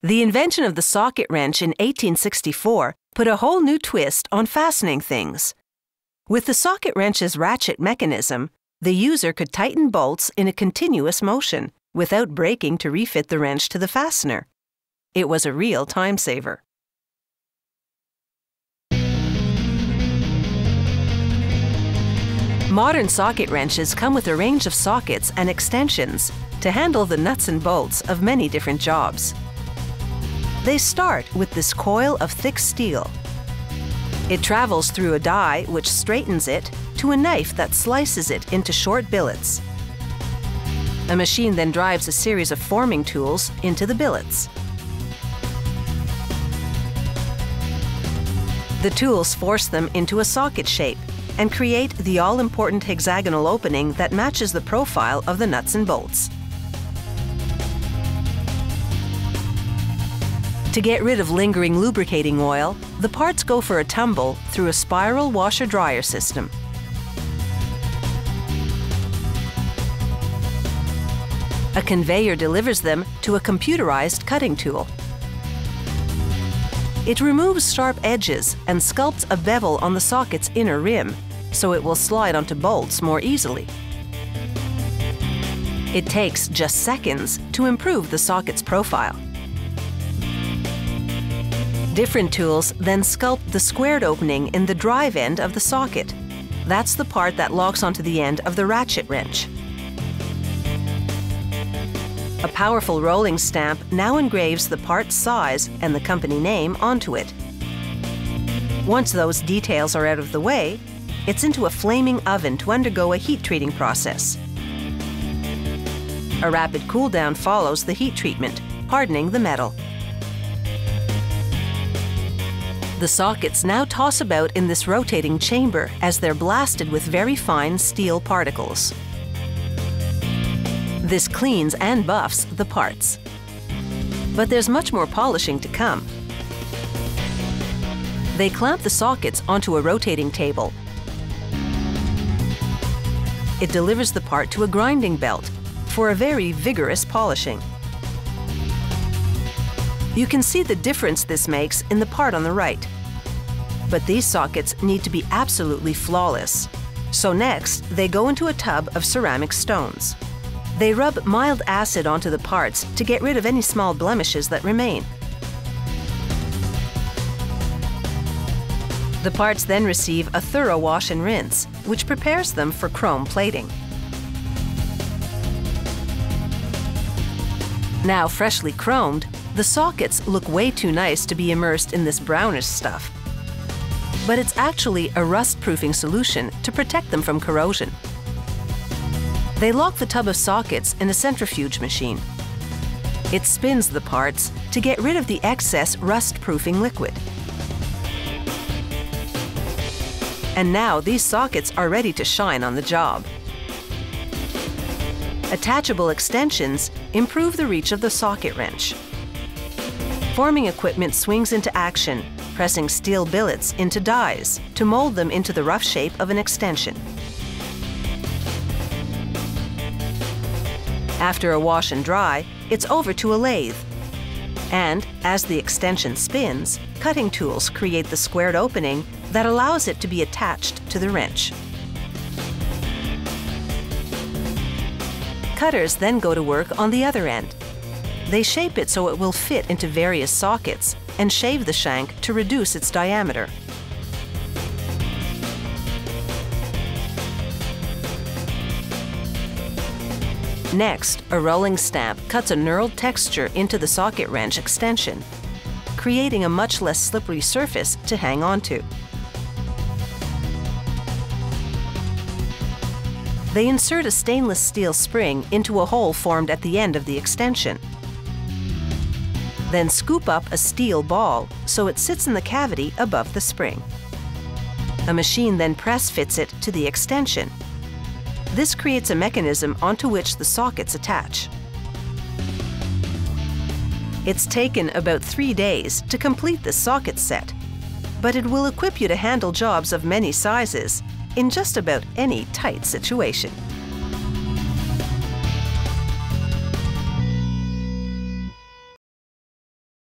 The invention of the socket wrench in 1864 put a whole new twist on fastening things. With the socket wrench's ratchet mechanism, the user could tighten bolts in a continuous motion without breaking to refit the wrench to the fastener. It was a real time saver. Modern socket wrenches come with a range of sockets and extensions to handle the nuts and bolts of many different jobs. They start with this coil of thick steel. It travels through a die which straightens it to a knife that slices it into short billets. A machine then drives a series of forming tools into the billets. The tools force them into a socket shape and create the all-important hexagonal opening that matches the profile of the nuts and bolts. To get rid of lingering lubricating oil, the parts go for a tumble through a spiral washer-dryer system. A conveyor delivers them to a computerized cutting tool. It removes sharp edges and sculpts a bevel on the socket's inner rim, so it will slide onto bolts more easily. It takes just seconds to improve the socket's profile. Different tools then sculpt the squared opening in the drive end of the socket. That's the part that locks onto the end of the ratchet wrench. A powerful rolling stamp now engraves the part's size and the company name onto it. Once those details are out of the way, it's into a flaming oven to undergo a heat treating process. A rapid cool down follows the heat treatment, hardening the metal. The sockets now toss about in this rotating chamber as they're blasted with very fine steel particles. This cleans and buffs the parts. But there's much more polishing to come. They clamp the sockets onto a rotating table. It delivers the part to a grinding belt for a very vigorous polishing. You can see the difference this makes in the part on the right. But these sockets need to be absolutely flawless. So next, they go into a tub of ceramic stones. They rub mild acid onto the parts to get rid of any small blemishes that remain. The parts then receive a thorough wash and rinse, which prepares them for chrome plating. Now freshly chromed, the sockets look way too nice to be immersed in this brownish stuff. But it's actually a rust-proofing solution to protect them from corrosion. They lock the tub of sockets in a centrifuge machine. It spins the parts to get rid of the excess rust-proofing liquid. And now these sockets are ready to shine on the job. Attachable extensions improve the reach of the socket wrench. Forming equipment swings into action, pressing steel billets into dies to mold them into the rough shape of an extension. After a wash and dry, it's over to a lathe. And as the extension spins, cutting tools create the squared opening that allows it to be attached to the wrench. Cutters then go to work on the other end. They shape it so it will fit into various sockets and shave the shank to reduce its diameter. Next, a rolling stamp cuts a knurled texture into the socket wrench extension, creating a much less slippery surface to hang onto. They insert a stainless steel spring into a hole formed at the end of the extension. Then scoop up a steel ball so it sits in the cavity above the spring. A machine then press fits it to the extension. This creates a mechanism onto which the sockets attach. It's taken about 3 days to complete this socket set, but it will equip you to handle jobs of many sizes in just about any tight situation.